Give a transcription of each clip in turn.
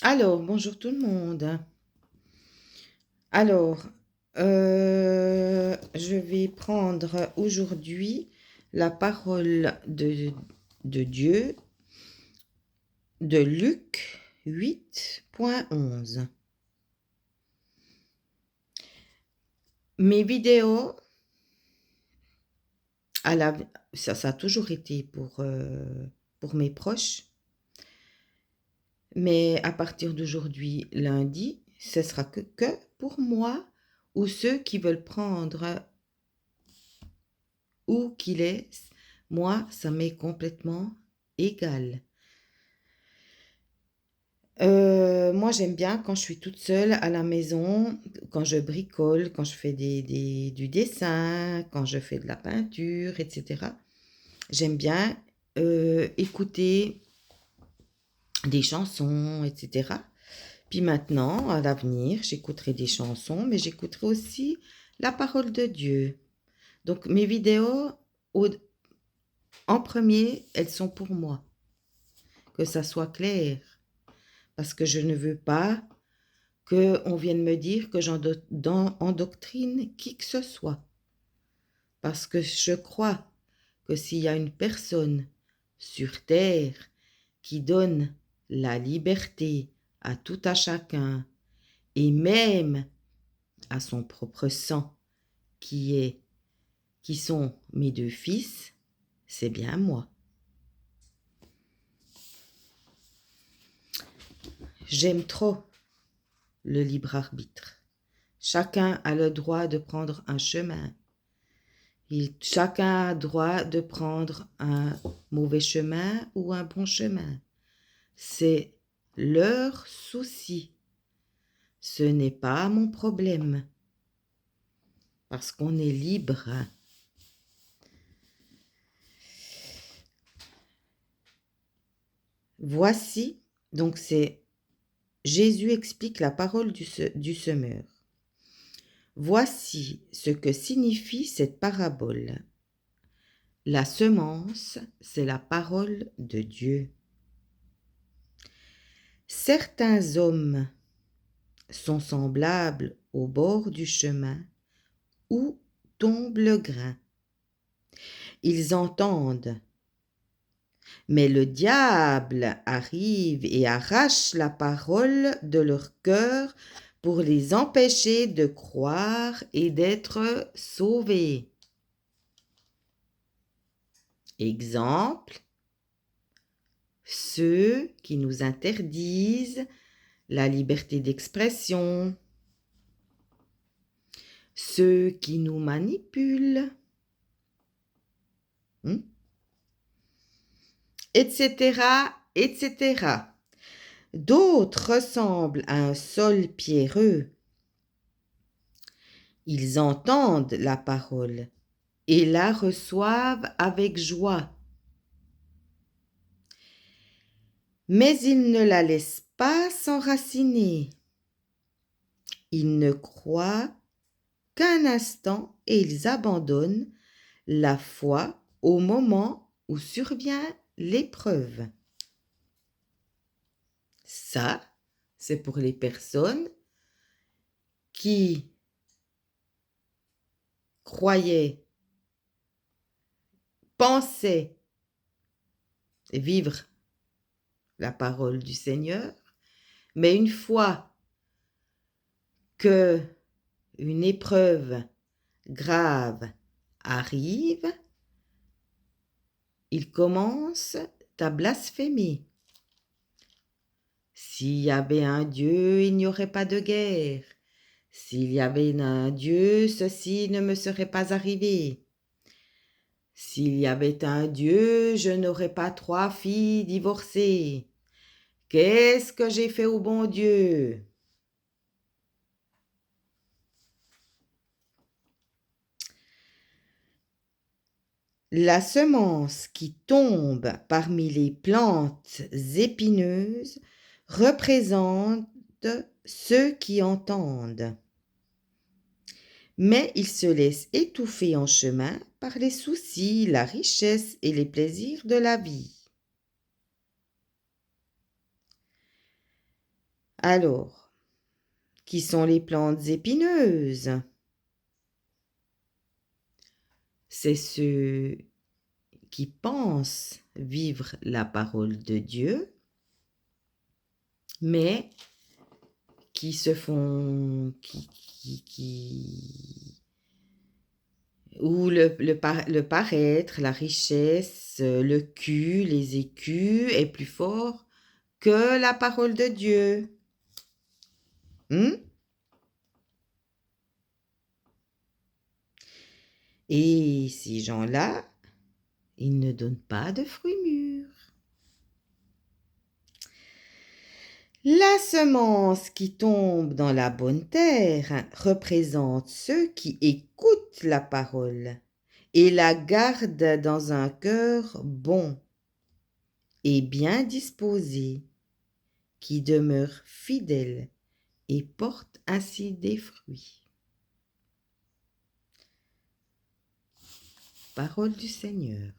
Alors, bonjour tout le monde. Alors, je vais prendre aujourd'hui la parole de Dieu de Luc 8.11. Mes vidéos, à la, ça a toujours été pour mes proches, mais à partir d'aujourd'hui, lundi, ce sera que pour moi ou ceux qui veulent prendre ou qui laissent. Moi, ça m'est complètement égal. Moi, j'aime bien quand je suis toute seule à la maison, quand je bricole, quand je fais du dessin, quand je fais de la peinture, etc. J'aime bien écouter des chansons, etc. Puis maintenant, à l'avenir, j'écouterai des chansons, mais j'écouterai aussi la parole de Dieu. Donc mes vidéos, en premier, elles sont pour moi, que ça soit clair, parce que je ne veux pas qu'on vienne me dire que j'endoctrine qui que ce soit. Parce que je crois que s'il y a une personne sur terre qui donne la liberté à tout à chacun, et même à son propre sang, qui sont mes deux fils, c'est bien moi. J'aime trop le libre arbitre. Chacun a le droit de prendre un chemin. Chacun a le droit de prendre un mauvais chemin ou un bon chemin. C'est leur souci. Ce n'est pas mon problème. Parce qu'on est libre. Voici, donc c'est Jésus explique la parole du semeur. Voici ce que signifie cette parabole. La semence, c'est la parole de Dieu. Certains hommes sont semblables au bord du chemin où tombe le grain. Ils entendent, mais le diable arrive et arrache la parole de leur cœur pour les empêcher de croire et d'être sauvés. Exemple, ceux qui nous interdisent la liberté d'expression, ceux qui nous manipulent, etc., etc. D'autres ressemblent à un sol pierreux. Ils entendent la parole et la reçoivent avec joie. Mais ils ne la laissent pas s'enraciner. Ils ne croient qu'un instant et ils abandonnent la foi au moment où survient l'épreuve. Ça, c'est pour les personnes qui croyaient, pensaient vivre la parole du Seigneur, mais une fois que une épreuve grave arrive, ils commencent à blasphémer. S'il y avait un Dieu, il n'y aurait pas de guerre. S'il y avait un Dieu, ceci ne me serait pas arrivé. S'il y avait un Dieu, je n'aurais pas 3 filles divorcées. Qu'est-ce que j'ai fait au bon Dieu? La semence qui tombe parmi les plantes épineuses représente ceux qui entendent. Mais ils se laissent étouffer en chemin par les soucis, la richesse et les plaisirs de la vie. Alors, qui sont les plantes épineuses? C'est ceux qui pensent vivre la parole de Dieu, mais qui se font, où le paraître, la richesse, le cul, les écus est plus fort que la parole de Dieu. Et ces gens-là, ils ne donnent pas de fruits mûrs. La semence qui tombe dans la bonne terre représente ceux qui écoutent la parole et la gardent dans un cœur bon et bien disposé, qui demeure fidèle et porte ainsi des fruits. Parole du Seigneur.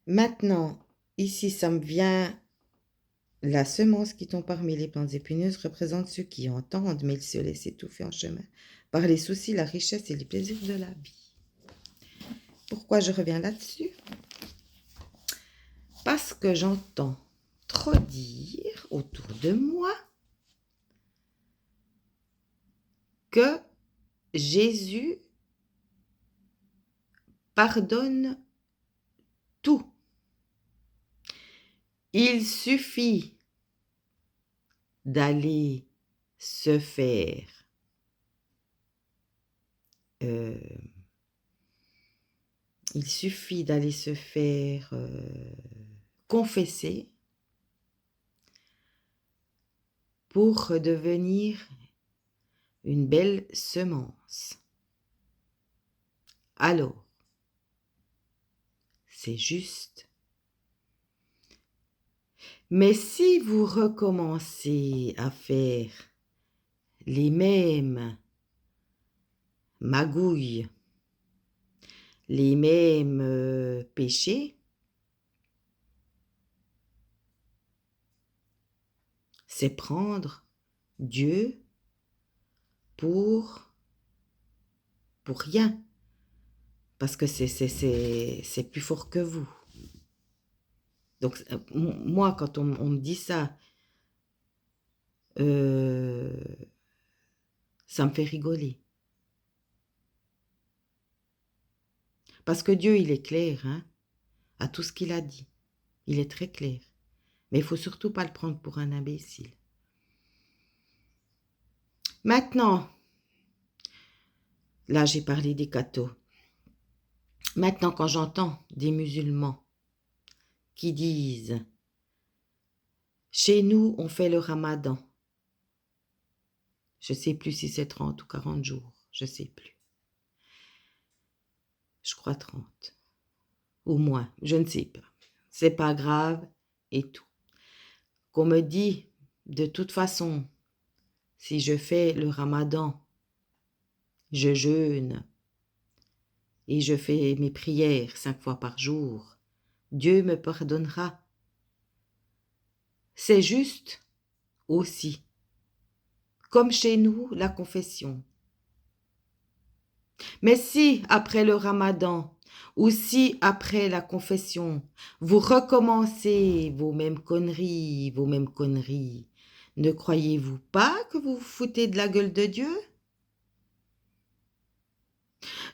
Maintenant, ici, ça me vient, la semence qui tombe parmi les plantes épineuses représente ceux qui entendent, mais ils se laissent étouffer en chemin par les soucis, la richesse et les plaisirs de la vie. Pourquoi je reviens là-dessus? Parce que j'entends trop dire autour de moi que Jésus pardonne tout. Il suffit d'aller se faire confesser pour devenir une belle semence. Alors, c'est juste. Mais si vous recommencez à faire les mêmes magouilles, les mêmes péchés, c'est prendre Dieu pour rien, parce que c'est plus fort que vous. Donc, moi, quand on me dit ça, ça me fait rigoler. Parce que Dieu, il est clair, à tout ce qu'il a dit. Il est très clair. Mais il ne faut surtout pas le prendre pour un imbécile. Maintenant, là, j'ai parlé des cathos. Maintenant, quand j'entends des musulmans qui disent « Chez nous, on fait le ramadan », je ne sais plus si c'est 30 ou 40 jours, je ne sais plus. Je crois 30. Ou moins, je ne sais pas. C'est pas grave et tout. Qu'on me dit, de toute façon, si je fais le ramadan, je jeûne et je fais mes prières 5 fois par jour, Dieu me pardonnera. C'est juste aussi, comme chez nous, la confession. Mais si, après le ramadan, ou si, après la confession, vous recommencez vos mêmes conneries, ne croyez-vous pas que vous vous foutez de la gueule de Dieu?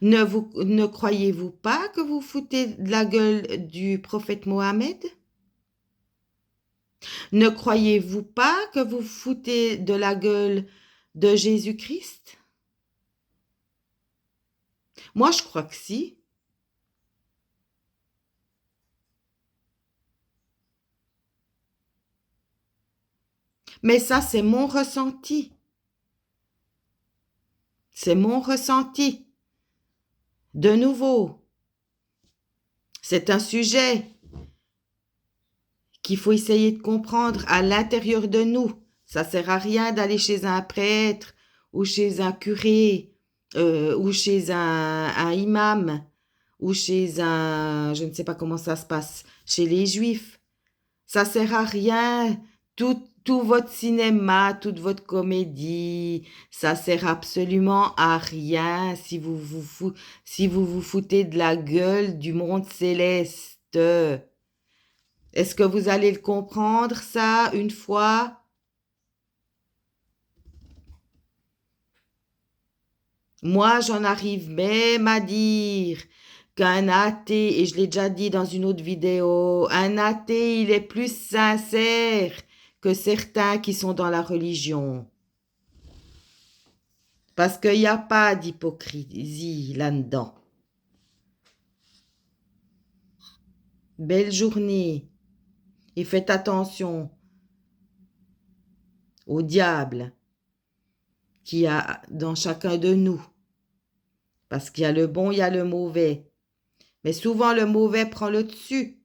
Ne croyez-vous pas que vous foutez de la gueule du prophète Mohammed? Ne croyez-vous pas que vous foutez de la gueule de Jésus-Christ? Moi, je crois que si. Mais ça, c'est mon ressenti. C'est mon ressenti. De nouveau, c'est un sujet qu'il faut essayer de comprendre à l'intérieur de nous. Ça ne sert à rien d'aller chez un prêtre ou chez un curé ou chez un imam ou chez un... Je ne sais pas comment ça se passe. Chez les juifs. Ça sert à rien. Tout votre cinéma, toute votre comédie, ça sert absolument à rien si vous vous foutez de la gueule du monde céleste. Est-ce que vous allez le comprendre, ça, une fois? Moi, j'en arrive même à dire qu'un athée, et je l'ai déjà dit dans une autre vidéo, un athée, il est plus sincère que certains qui sont dans la religion. Parce qu'il n'y a pas d'hypocrisie là-dedans. Belle journée. Et faites attention au diable qu'il y a dans chacun de nous. Parce qu'il y a le bon, il y a le mauvais. Mais souvent, le mauvais prend le dessus.